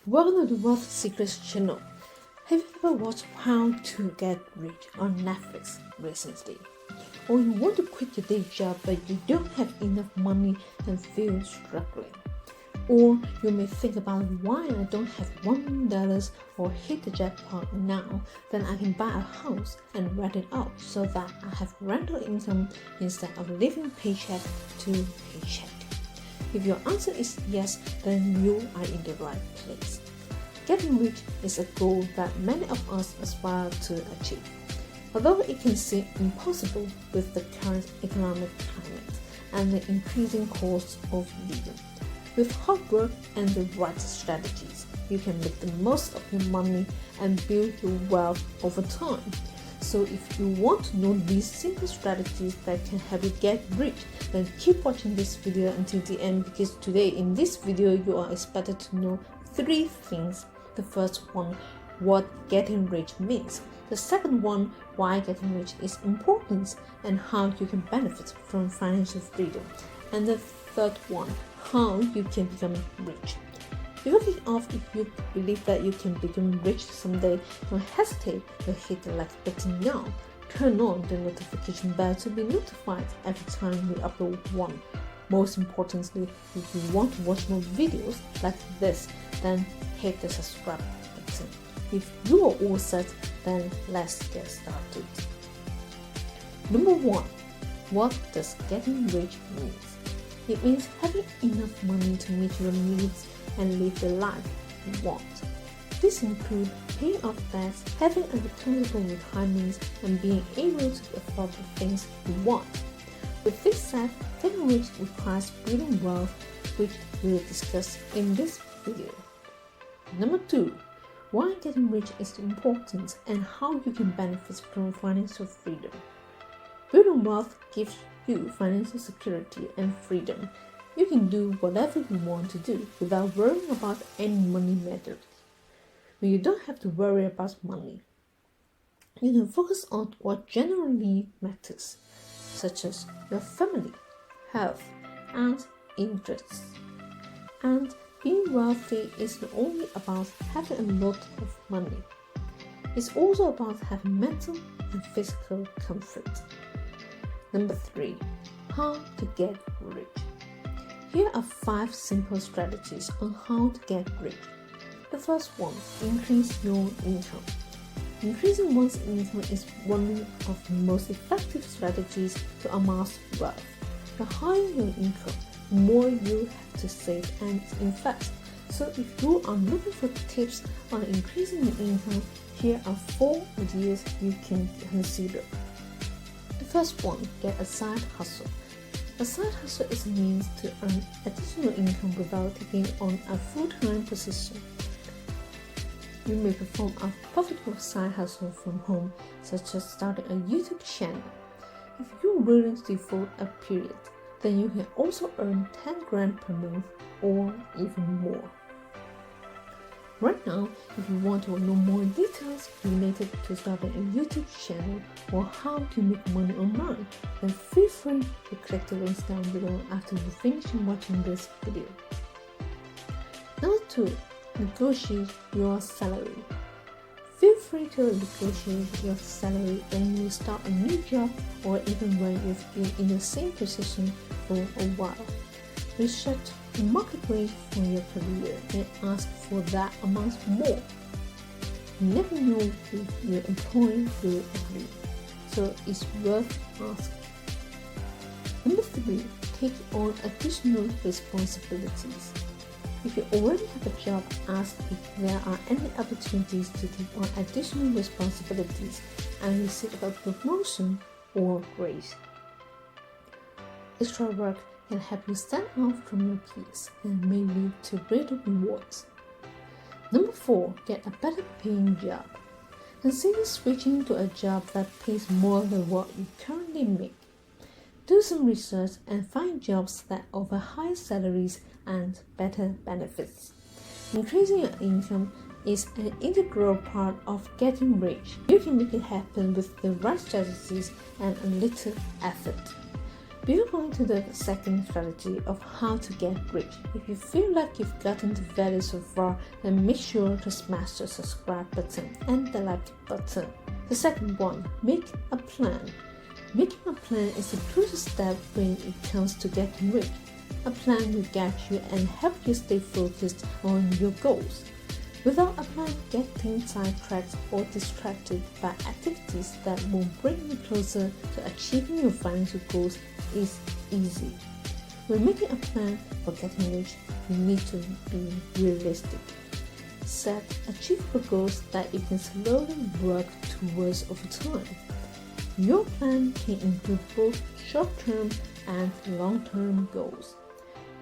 Welcome to the Wealth Secrets channel. Have you ever watched How to Get Rich on Netflix recently? Or you want to quit your day job but you don't have enough money and feel struggling? Or you may think about why I don't have $1 million or hit the jackpot now, then I can buy a house and rent it out so that I have rental income instead of living paycheck to paycheck. If your answer is yes, then you are in the right place. Getting rich is a goal that many of us aspire to achieve. Although it can seem impossible with the current economic climate and the increasing cost of living, with hard work and the right strategies, you can make the most of your money and build your wealth over time. So if you want to know these simple strategies that can help you get rich, then keep watching this video until the end, because today in this video you are expected to know 3 things. The first one, what getting rich means. The second one, why getting rich is important and how you can benefit from financial freedom. And the third one, how you can become rich. Before kicking off, if you believe that you can become rich someday, don't hesitate to hit the like button now. Turn on the notification bell to be notified every time we upload one. Most importantly, if you want to watch more videos like this, then hit the subscribe button. If you are all set, then let's get started. Number 1. What does getting rich mean? It means having enough money to meet your needs and live the life you want. This includes paying off debts, having a comfortable retirement, and being able to afford the things you want. With this said, getting rich requires building wealth, which we'll discuss in this video. Number 2. Why getting rich is important and how you can benefit from financial freedom. Building wealth gives you financial security and freedom. You can do whatever you want to do without worrying about any money matters. When you don't have to worry about money, you can focus on what generally matters, such as your family, health, and interests. And being wealthy isn't only about having a lot of money. It's also about having mental and physical comfort. Number 3. How to get rich. Here are 5 simple strategies on how to get rich. The first one, increase your income. Increasing one's income is one of the most effective strategies to amass wealth. The higher your income, the more you have to save and invest. So if you are looking for tips on increasing your income, here are 4 ideas you can consider. The first one, get a side hustle. A side hustle is a means to earn additional income without taking on a full-time position. You may perform a profitable side hustle from home, such as starting a YouTube channel. If you're willing to devote a period, then you can also earn 10 grand per month or even more. Right now, if you want to know more details related to starting a YouTube channel or how to make money online, then feel free to click the links down below after you finish watching this video. Number 2. Negotiate your salary. Feel free to negotiate your salary when you start a new job or even when you've been in the same position for a while. Research the market rate for your career and ask for that amount more. You never know if your employer will agree, so it's worth asking. Number 3. Take on additional responsibilities. If you already have a job, ask if there are any opportunities to take on additional responsibilities and receive a promotion or raise. Extra work can help you stand out from your peers and may lead to greater rewards. Number 4. Get a better paying job. Consider switching to a job that pays more than what you currently make. Do some research and find jobs that offer higher salaries and better benefits. Increasing your income is an integral part of getting rich. You can make it happen with the right strategies and a little effort. Before going to the second strategy of how to get rich, if you feel like you've gotten the value so far, then make sure to smash the subscribe button and the like button. The second one, make a plan. Making a plan is the crucial step when it comes to getting rich. A plan will guide you and help you stay focused on your goals. Without a plan, getting sidetracked or distracted by activities that won't bring you closer to achieving your financial goals is easy. When making a plan for getting rich, you need to be realistic. Set achievable goals that you can slowly work towards over time. Your plan can include both short-term and long-term goals.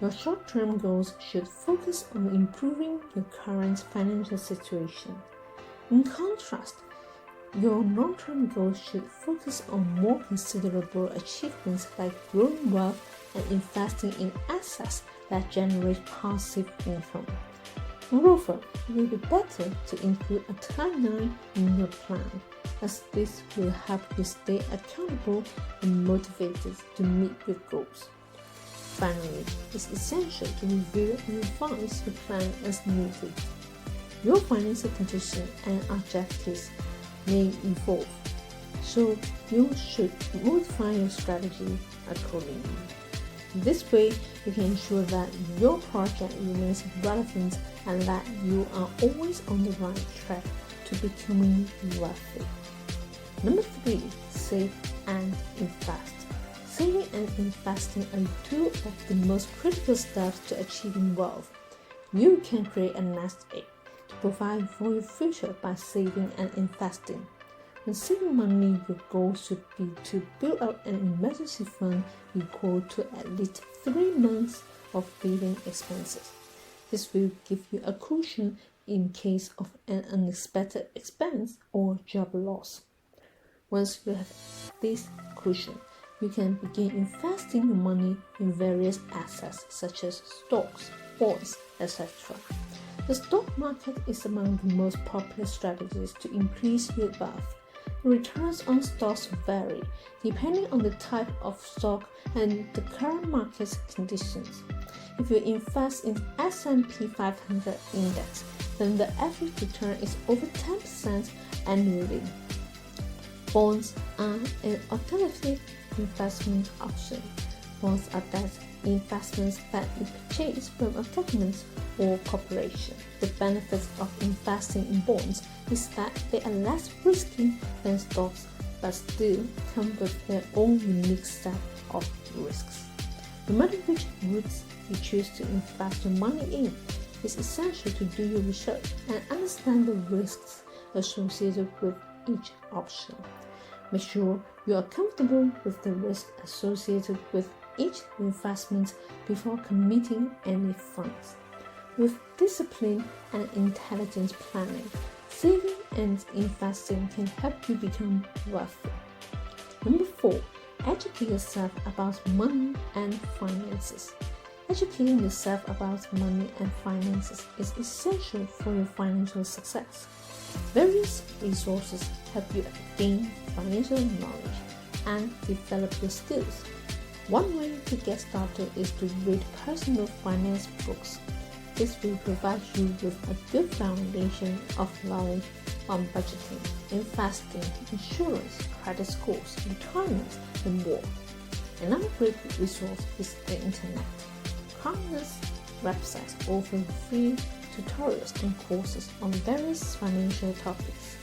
Your short-term goals should focus on improving your current financial situation. In contrast, your long-term goals should focus on more considerable achievements like growing wealth and investing in assets that generate passive income. Moreover, it will be better to include a timeline in your plan, as this will help you stay accountable and motivated to meet your goals. Finally, it's essential to review and revise your plan as needed. Your financial condition and objectives may evolve, so you should modify your strategy accordingly. This way, you can ensure that your project remains relevant and that you are always on the right track to becoming wealthy. Number 3, save and invest. Saving and investing are two of the most critical steps to achieving wealth. You can create a nest egg to provide for your future by saving and investing. When saving money, your goal should be to build up an emergency fund equal to at least 3 months of living expenses. This will give you a cushion in case of an unexpected expense or job loss. Once you have this cushion, you can begin investing your money in various assets such as stocks, bonds, etc. The stock market is among the most popular strategies to increase your wealth. Returns on stocks vary depending on the type of stock and the current market conditions. If you invest in S&P 500 index, then the average return is over 10% annually. Bonds are an alternative investment option. Bonds are debt investments that you purchase from a government or corporation. The benefits of investing in bonds is that they are less risky than stocks, but still come with their own unique set of risks. No matter which routes you choose to invest your money in, it's essential to do your research and understand the risks associated with each option. Make sure you are comfortable with the risk associated with each investment before committing any funds. With discipline and intelligent planning, saving and investing can help you become wealthy. Number 4, educate yourself about money and finances. Educating yourself about money and finances is essential for your financial success. Various resources help you gain financial knowledge and develop your skills. One way to get started is to read personal finance books. This will provide you with a good foundation of knowledge on budgeting, investing, insurance, credit scores, retirement, and more. Another great resource is the internet. Countless websites offer free tutorials and courses on various financial topics.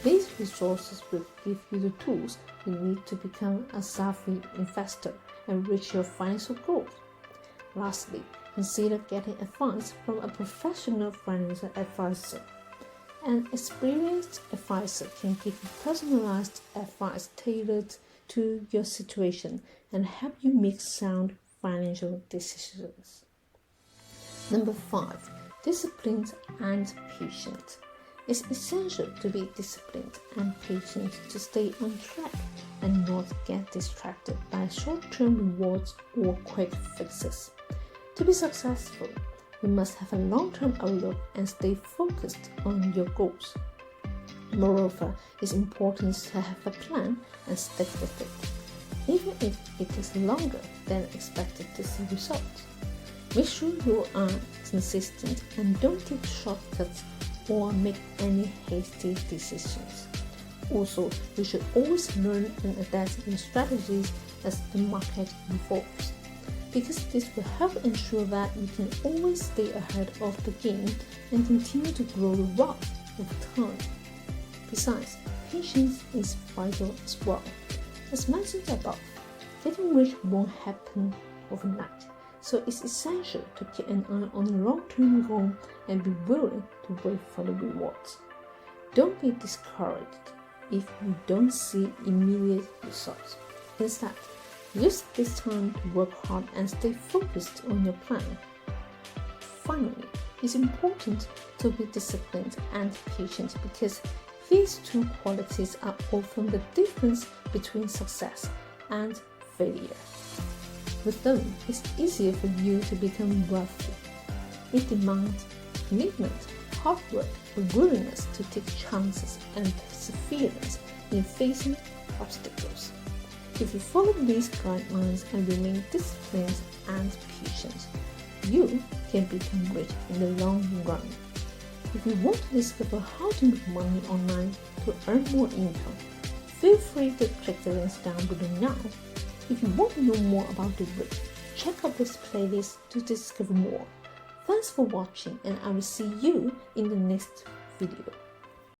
These resources will give you the tools you need to become a savvy investor and reach your financial goals. Lastly, consider getting advice from a professional financial advisor. An experienced advisor can give you personalized advice tailored to your situation and help you make sound financial decisions. Number 5, disciplined and patient. It's essential to be disciplined and patient to stay on track and not get distracted by short-term rewards or quick fixes. To be successful, you must have a long-term outlook and stay focused on your goals. Moreover, it's important to have a plan and stick with it. even if it takes longer than expected to see results. Make sure you are consistent and don't take shortcuts or make any hasty decisions. Also, you should always learn and adapt your strategies as the market evolves, because this will help ensure that you can always stay ahead of the game and continue to grow your wealth over time. Besides, patience is vital as well. As mentioned above, getting rich won't happen overnight, so it's essential to keep an eye on the long-term goal and be willing to wait for the rewards. Don't be discouraged if you don't see immediate results. Instead, use this time to work hard and stay focused on your plan. Finally, it's important to be disciplined and patient, because these two qualities are often the difference between success and failure. With them, it's easier for you to become wealthy. It demands commitment, hard work, a willingness to take chances, and perseverance in facing obstacles. If you follow these guidelines and remain disciplined and patient, you can become rich in the long run. If you want to discover how to make money online to earn more income, feel free to click the links down below now. If you want to know more about the rich, check out this playlist to discover more. Thanks for watching, and I will see you in the next video.